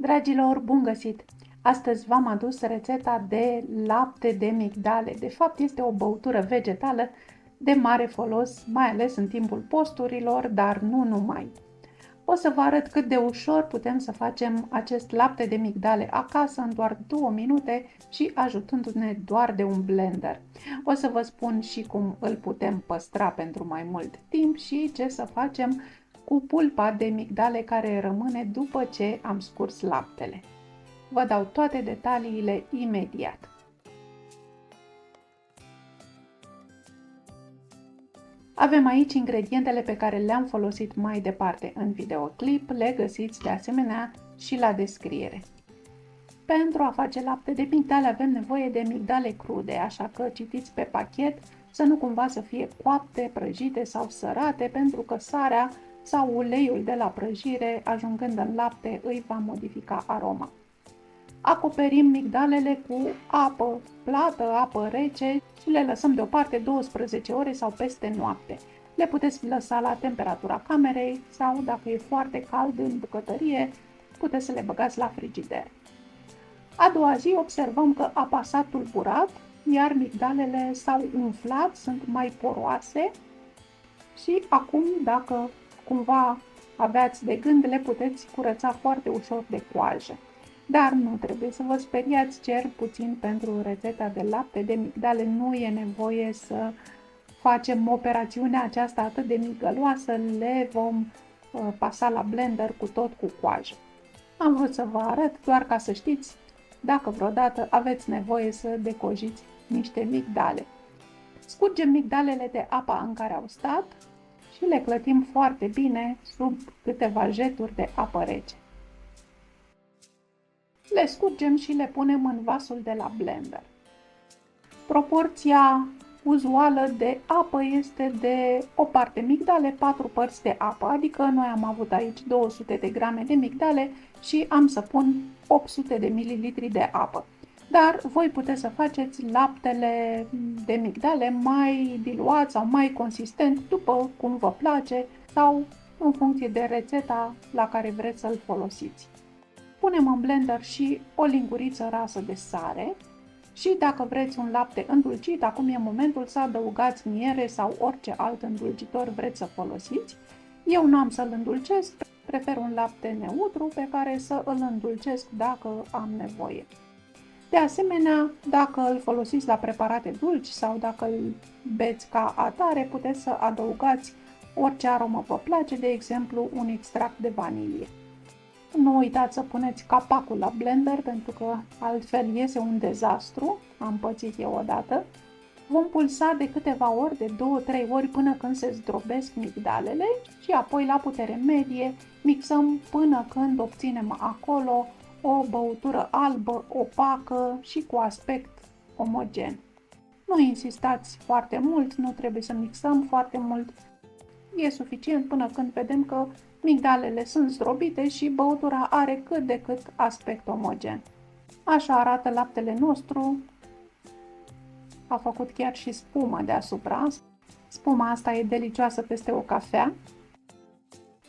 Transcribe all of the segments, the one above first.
Dragilor, bun găsit! Astăzi v-am adus rețeta de lapte de migdale. De fapt, este o băutură vegetală de mare folos, mai ales în timpul posturilor, dar nu numai. O să vă arăt cât de ușor putem să facem acest lapte de migdale acasă în doar 2 minute și ajutându-ne doar de un blender. O să vă spun și cum îl putem păstra pentru mai mult timp și ce să facem cu pulpa de migdale care rămâne după ce am scurs laptele. Vă dau toate detaliile imediat. Avem aici ingredientele pe care le-am folosit mai departe în videoclip, le găsiți de asemenea și la descriere. Pentru a face lapte de migdale avem nevoie de migdale crude, așa că citiți pe pachet să nu cumva să fie coapte, prăjite sau sărate, pentru că sarea sau uleiul de la prăjire, ajungând în lapte, îi va modifica aroma. Acoperim migdalele cu apă plată, apă rece și le lăsăm deoparte 12 ore sau peste noapte. Le puteți lăsa la temperatura camerei sau, dacă e foarte cald în bucătărie, puteți să le băgați la frigider. A doua zi observăm că apa s-a tulburat, iar migdalele s-au umflat, sunt mai poroase și acum, dacă cumva aveați de gând, le puteți curăța foarte ușor de coajă. Dar nu trebuie să vă speriați, cer puțin pentru rețeta de lapte de migdale, nu e nevoie să facem operațiunea aceasta atât de migăloasă, le vom pasa la blender cu tot cu coajă. Am vrut să vă arăt doar ca să știți dacă vreodată aveți nevoie să decojiți niște migdale. Scurgem migdalele de apa în care au stat și le clătim foarte bine sub câteva jeturi de apă rece. Le scurgem și le punem în vasul de la blender. Proporția uzuală de apă este de o parte migdale, 4 părți de apă, adică noi am avut aici 200 de grame de migdale și am să pun 800 de mililitri de apă. Dar voi puteți să faceți laptele de migdale mai diluat sau mai consistent, după cum vă place sau în funcție de rețeta la care vreți să-l folosiți. Punem în blender și o linguriță rasă de sare și dacă vreți un lapte îndulcit, acum e momentul să adăugați miere sau orice alt îndulcitor vreți să folosiți. Eu nu am să-l îndulcesc, prefer un lapte neutru pe care să îl îndulcesc dacă am nevoie. De asemenea, dacă îl folosiți la preparate dulci sau dacă îl beți ca atare, puteți să adăugați orice aromă vă place, de exemplu un extract de vanilie. Nu uitați să puneți capacul la blender, pentru că altfel iese un dezastru, am pățit eu odată. Vom pulsa de câteva ori, de 2-3 ori, până când se zdrobesc migdalele și apoi la putere medie mixăm până când obținem acolo o băutură albă, opacă și cu aspect omogen. Nu insistați foarte mult, nu trebuie să mixăm foarte mult. E suficient până când vedem că migdalele sunt zdrobite și băutura are cât de cât aspect omogen. Așa arată laptele nostru. A făcut chiar și spumă deasupra. Spuma asta e delicioasă peste o cafea.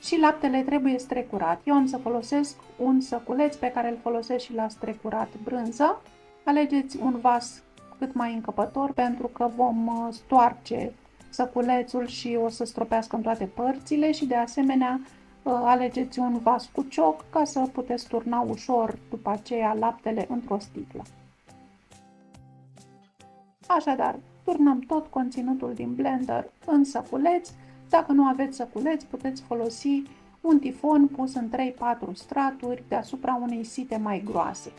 Și laptele trebuie strecurat. Eu am să folosesc un săculeț pe care îl folosesc și la strecurat brânză. Alegeți un vas cât mai încăpător, pentru că vom stoarce săculețul și o să stropească în toate părțile și de asemenea alegeți un vas cu cioc ca să puteți turna ușor după aceea laptele într-o sticlă. Așadar, turnăm tot conținutul din blender în săculeț. Dacă nu aveți săculeț, puteți folosi un tifon pus în 3-4 straturi deasupra unei site mai groase.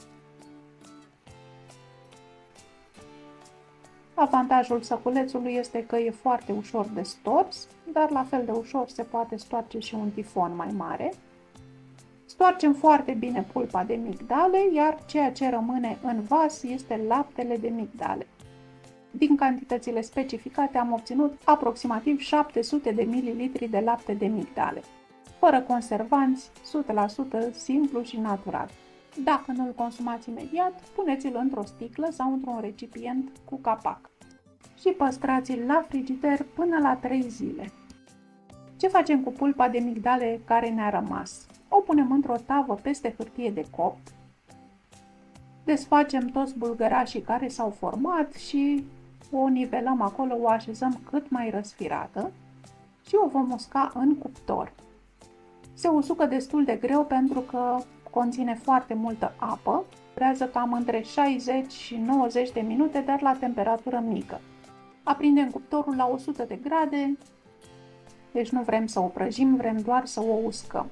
Avantajul săculețului este că e foarte ușor de stors, dar la fel de ușor se poate stoarce și un tifon mai mare. Stoarcem foarte bine pulpa de migdale, iar ceea ce rămâne în vas este laptele de migdale. Din cantitățile specificate am obținut aproximativ 700 de ml de lapte de migdale, fără conservanți, 100% simplu și natural. Dacă nu îl consumați imediat, puneți-l într-o sticlă sau într-un recipient cu capac și păstrați-l la frigider până la 3 zile. Ce facem cu pulpa de migdale care ne-a rămas? o punem într-o tavă peste hârtie de copt, desfacem toți bulgărașii care s-au format și o nivelăm acolo, o așezăm cât mai răsfirată și o vom usca în cuptor. Se usucă destul de greu pentru că conține foarte multă apă, durează cam între 60 și 90 de minute, dar la temperatură mică. Aprindem cuptorul la 100 de grade, deci nu vrem să o prăjim, vrem doar să o uscăm.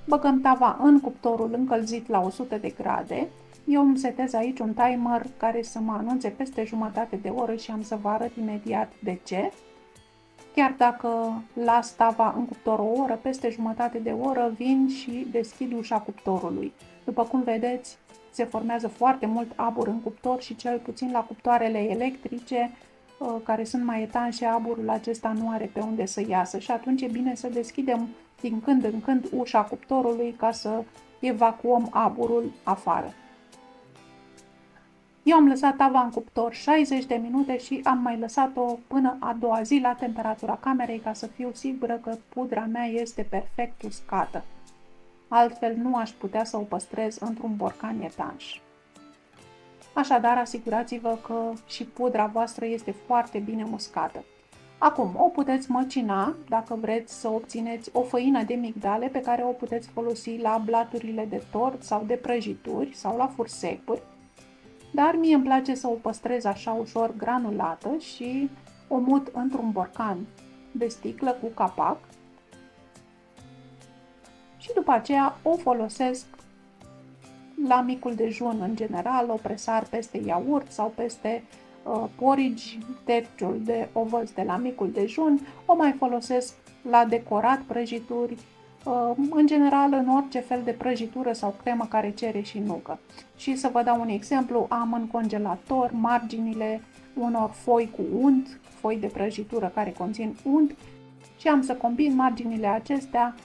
Băgăm tava în cuptorul încălzit la 100 de grade. Eu îmi setez aici un timer care să mă anunțe peste jumătate de oră și am să vă arăt imediat de ce. Chiar dacă las tava în cuptor o oră, peste jumătate de oră vin și deschid ușa cuptorului. După cum vedeți, se formează foarte mult abur în cuptor și cel puțin la cuptoarele electrice, care sunt mai etanșe, aburul acesta nu are pe unde să iasă și atunci e bine să deschidem din când în când ușa cuptorului ca să evacuăm aburul afară. Eu am lăsat tava în cuptor 60 de minute și am mai lăsat-o până a doua zi la temperatura camerei ca să fiu sigură că pudra mea este perfect uscată. Altfel nu aș putea să o păstrez într-un borcan etanș. Așadar, asigurați-vă că și pudra voastră este foarte bine uscată. Acum, o puteți măcina dacă vreți să obțineți o făină de migdale pe care o puteți folosi la blaturile de tort sau de prăjituri sau la fursecuri. Dar mie îmi place să o păstrez așa ușor granulată și o mut într-un borcan de sticlă cu capac și după aceea o folosesc la micul dejun în general, o presar peste iaurt sau peste porridge, terciul de ovăz de la micul dejun, o mai folosesc la decorat prăjituri, în general în orice fel de prăjitură sau cremă care cere și nucă. Și să vă dau un exemplu, am în congelator marginile unor foi cu unt, foi de prăjitură care conțin unt și am să combin marginile acestea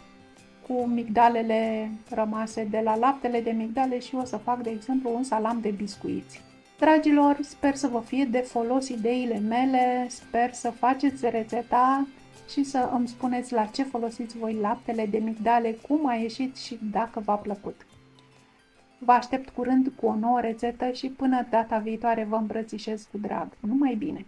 cu migdalele rămase de la laptele de migdale și o să fac, de exemplu, un salam de biscuiți. Dragilor, sper să vă fie de folos ideile mele, sper să faceți rețeta și să îmi spuneți la ce folosiți voi laptele de migdale, cum a ieșit și dacă v-a plăcut. Vă aștept curând cu o nouă rețetă și până data viitoare vă îmbrățișez cu drag. Numai bine!